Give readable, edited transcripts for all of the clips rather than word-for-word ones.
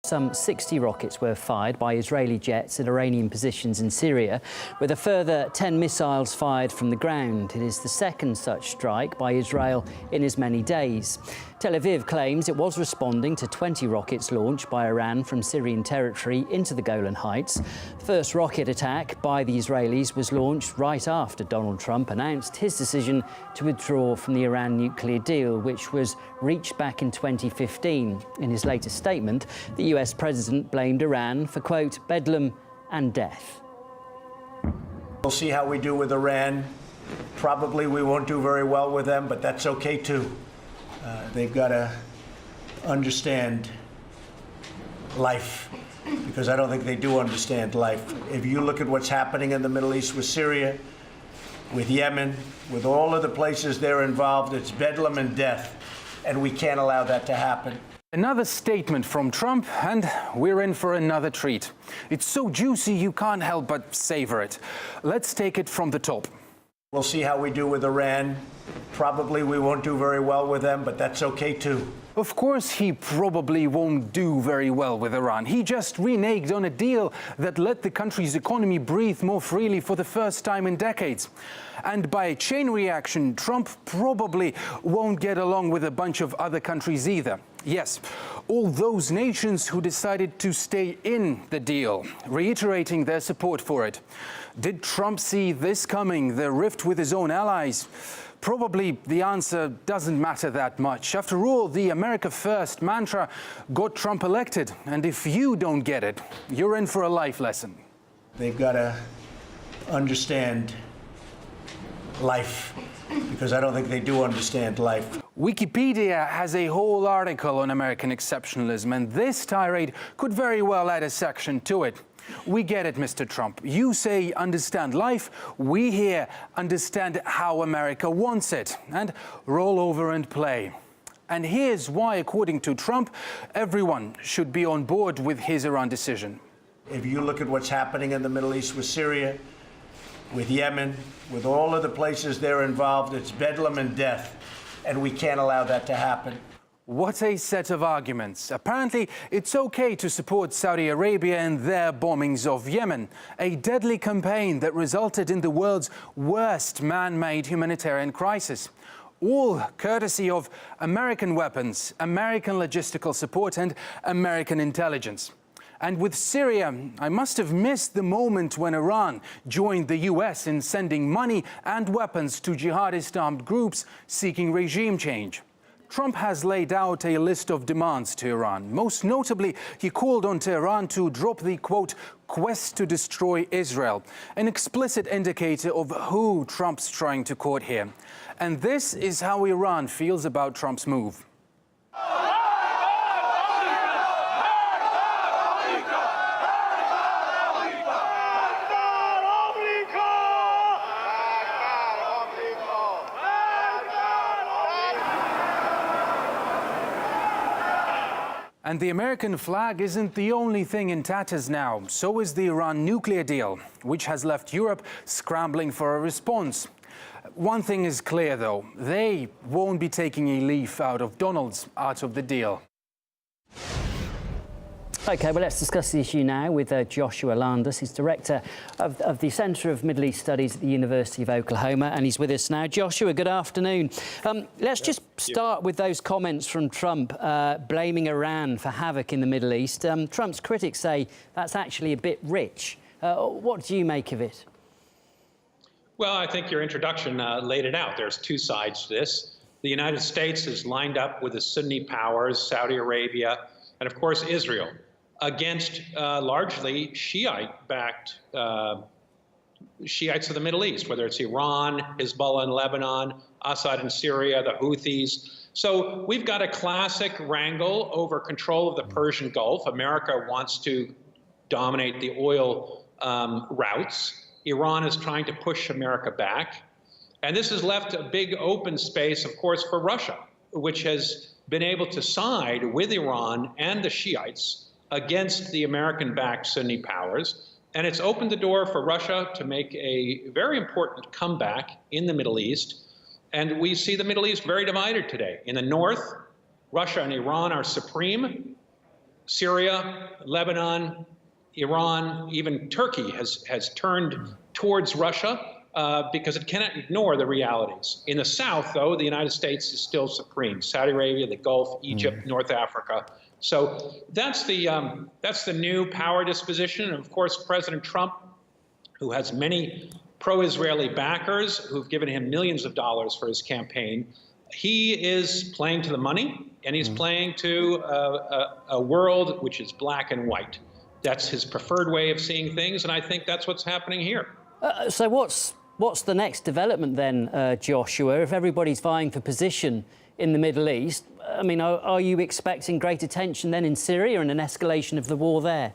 Some 60 rockets were fired by Israeli jets at Iranian positions in Syria, with a further 10 missiles fired from the ground. It is the second such strike by Israel in as many days. Tel Aviv claims it was responding to 20 rockets launched by Iran from Syrian territory into the Golan Heights. First rocket attack by the Israelis was launched right after Donald Trump announced his decision to withdraw from the Iran nuclear deal, which was reached back in 2015. In his latest statement, the US president blamed Iran for, quote, bedlam and death. We'll see how we do with Iran. Probably we won't do very well with them, but that's okay too. They've got to understand life, because I don't think they do understand life. If you look at what's happening in the Middle East with Syria, with Yemen, with all of the places they're involved, it's bedlam and death, and we can't allow that to happen. Another statement from Trump, and we're in for another treat. It's so juicy you can't help but savor it. Let's take it from the top. We'll see how we do with Iran. Probably we won't do very well with them, but that's okay too. Of course he probably won't do very well with Iran. He just reneged on a deal that let the country's economy breathe more freely for the first time in decades. And by a chain reaction, Trump probably won't get along with a bunch of other countries either. Yes, all those nations who decided to stay in the deal, reiterating their support for it. Did Trump see this coming, the rift with his own allies? Probably the answer doesn't matter that much. After all, the America First mantra got Trump elected. And if you don't get it, you're in for a life lesson. They've got to understand life, because I don't think they do understand life. Wikipedia has a whole article on American exceptionalism, and this tirade could very well add a section to it. We get it, Mr. Trump. You say understand life. We here understand how America wants it. And roll over and play. And here's why, according to Trump, everyone should be on board with his Iran decision. If you look at what's happening in the Middle East with Syria, with Yemen, with all of the places they're involved, it's bedlam and death, and we can't allow that to happen. What a set of arguments. Apparently, it's okay to support Saudi Arabia in their bombings of Yemen, a deadly campaign that resulted in the world's worst man-made humanitarian crisis. All courtesy of American weapons, American logistical support, and American intelligence. And with Syria, I must have missed the moment when Iran joined the US in sending money and weapons to jihadist armed groups seeking regime change. Trump has laid out a list of demands to Iran. Most notably, he called on Tehran to drop the, quote, quest to destroy Israel, an explicit indicator of who Trump's trying to court here. And this is how Iran feels about Trump's move. And the American flag isn't the only thing in tatters now. So is the Iran nuclear deal, which has left Europe scrambling for a response. One thing is clear, though. They won't be taking a leaf out of Donald's out of the deal. OK, well, let's discuss the issue now with Joshua Landis. He's director of the Centre of Middle East Studies at the University of Oklahoma, and he's with us now. Joshua, good afternoon. Let's just start with those comments from Trump blaming Iran for havoc in the Middle East. Trump's critics say that's actually a bit rich. What do you make of it? Well, I think your introduction laid it out. There's two sides to this. The United States is lined up with the Sunni powers, Saudi Arabia, and, of course, Israel, against largely Shiite-backed Shiites of the Middle East, whether it's Iran, Hezbollah in Lebanon, Assad in Syria, the Houthis. So we've got a classic wrangle over control of the Persian Gulf. America wants to dominate the oil routes. Iran is trying to push America back. And this has left a big open space, of course, for Russia, which has been able to side with Iran and the Shiites against the American-backed Sunni powers. And it's opened the door for Russia to make a very important comeback in the Middle East. And we see the Middle East very divided today. In the north, Russia and Iran are supreme. Syria, Lebanon, Iran, even Turkey has turned towards Russia because it cannot ignore the realities. In the south, though, the United States is still supreme. Saudi Arabia, the Gulf, Egypt, North Africa. So that's the new power disposition. And of course, President Trump, who has many pro-Israeli backers who've given him millions of dollars for his campaign, he is playing to the money, and he's playing to a world which is black and white. That's his preferred way of seeing things, and I think that's what's happening here. So what's the next development then, Joshua? If everybody's vying for position in the Middle East, I mean, are you expecting greater tension then in Syria and an escalation of the war there?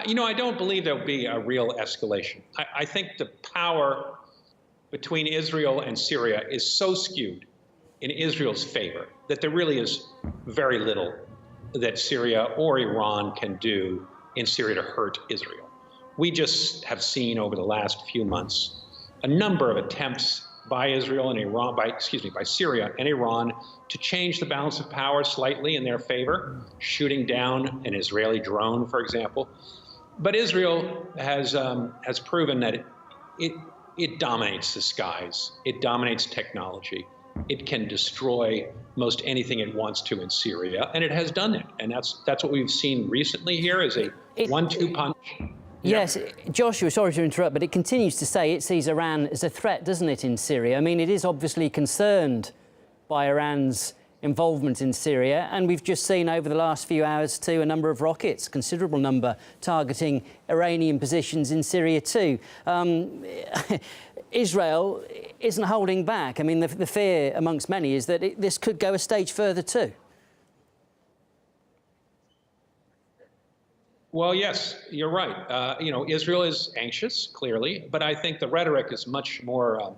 You know, I don't believe there'll be a real escalation. I think the power between Israel and Syria is so skewed in Israel's favor that there really is very little that Syria or Iran can do in Syria to hurt Israel. We just have seen over the last few months a number of attempts by Israel and Iran, by Syria and Iran to change the balance of power slightly in their favor, shooting down an Israeli drone, for example. But Israel has proven that it dominates the skies. It dominates technology. It can destroy most anything it wants to in Syria, and it has done it. And that's what we've seen recently here is a 1-2 punch. Yes, Joshua, sorry to interrupt, but it continues to say it sees Iran as a threat, doesn't it, in Syria? I mean, it is obviously concerned by Iran's involvement in Syria, and we've just seen over the last few hours too a number of rockets, considerable number, targeting Iranian positions in Syria too. Israel isn't holding back. I mean, the fear amongst many is that this could go a stage further too. Well, yes, you're right. You know, Israel is anxious, clearly, but I think the rhetoric is much more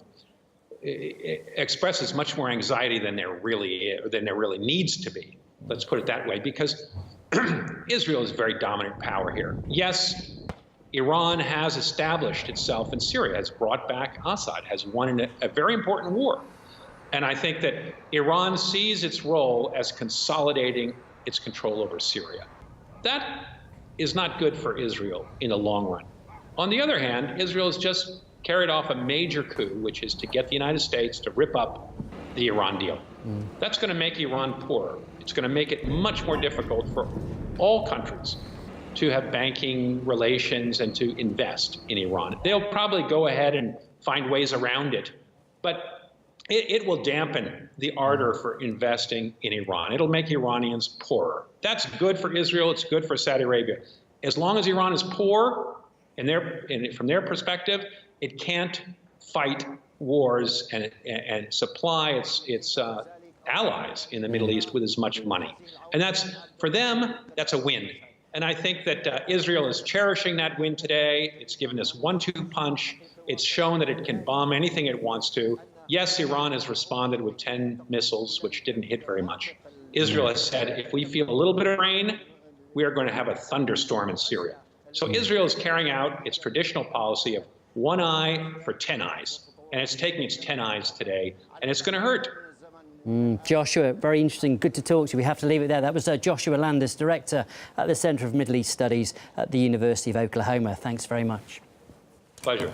expresses much more anxiety than there really needs to be. Let's put it that way, because Israel is a very dominant power here. Yes, Iran has established itself in Syria, has brought back Assad, has won a very important war. And I think that Iran sees its role as consolidating its control over Syria. That is not good for Israel in the long run. On the other hand, Israel has just carried off a major coup, which is to get the United States to rip up the Iran deal. That's going to make Iran poorer. It's going to make it much more difficult for all countries to have banking relations and to invest in Iran. They'll probably go ahead and find ways around it, but it will dampen the ardor for investing in Iran. It'll make Iranians poorer. That's good for Israel. It's good for Saudi Arabia. As long as Iran is poor, from their perspective, it can't fight wars and supply its allies in the Middle East with as much money. And for them, that's a win. And I think that Israel is cherishing that win today. It's given this 1-2 punch. It's shown that it can bomb anything it wants to. Yes, Iran has responded with 10 missiles, which didn't hit very much. Israel has said, if we feel a little bit of rain, we are going to have a thunderstorm in Syria. So Israel is carrying out its traditional policy of 1 eye for 10 eyes. And it's taking its 10 eyes today, and it's going to hurt. Joshua, very interesting. Good to talk to you. We have to leave it there. That was Joshua Landis, Director at the Centre of Middle East Studies at the University of Oklahoma. Thanks very much. Pleasure.